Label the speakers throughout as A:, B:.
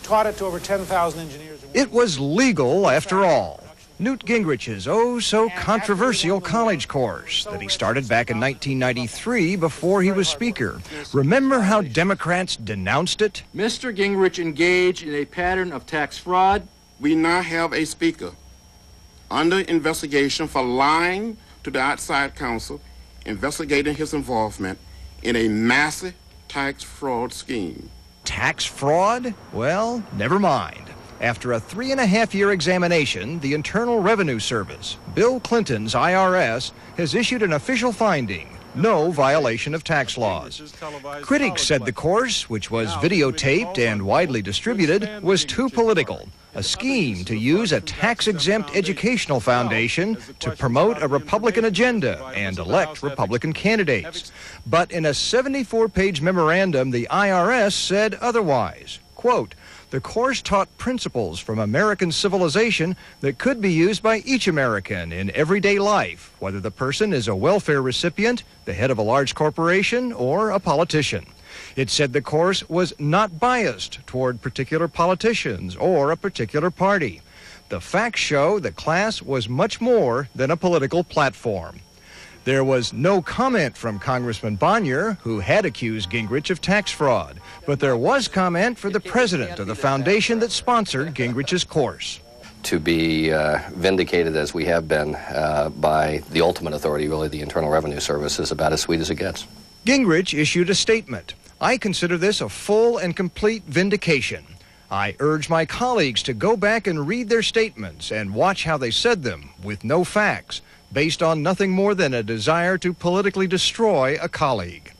A: taught it to over 10,000 engineers.
B: It was legal after all. Newt Gingrich's oh-so-controversial college course that he started back in 1993 before he was Speaker. Remember how Democrats denounced it?
C: Mr. Gingrich engaged in a pattern of tax fraud.
D: We now have a speaker under investigation for lying to the outside counsel, investigating his involvement in a massive tax fraud scheme.
B: Tax fraud? Well, never mind. After a 3.5-year examination, the Internal Revenue Service, Bill Clinton's IRS, has issued an official finding: no violation of tax laws. Critics said the course, which was videotaped and widely distributed, was too political, a scheme to use a tax-exempt educational foundation to promote a Republican agenda and elect Republican candidates. But in a 74-page memorandum, the IRS said otherwise. Quote, "The course taught principles from American civilization that could be used by each American in everyday life, whether the person is a welfare recipient, the head of a large corporation, or a politician." It said the course was not biased toward particular politicians or a particular party. The facts show the class was much more than a political platform. There was no comment from Congressman Bonnier, who had accused Gingrich of tax fraud, but there was comment for the president of the foundation that sponsored Gingrich's course.
E: To be vindicated as we have been by the ultimate authority, really the Internal Revenue Service, is about as sweet as it gets.
B: Gingrich issued a statement. "I consider this a full and complete vindication. I urge my colleagues to go back and read their statements and watch how they said them, with no facts, based on nothing more than a desire to politically destroy a colleague."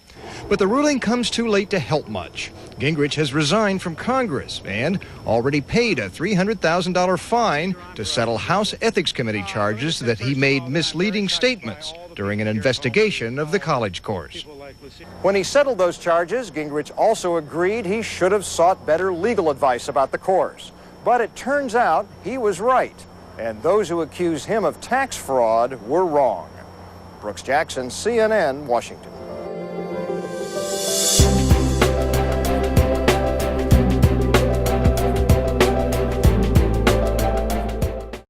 B: But the ruling comes too late to help much. Gingrich has resigned from Congress and already paid a $300,000 fine to settle House Ethics Committee charges that he made misleading statements during an investigation of the college course. When he settled those charges, Gingrich also agreed he should have sought better legal advice about the course. But it turns out he was right, and those who accused him of tax fraud were wrong. Brooks Jackson, CNN, Washington.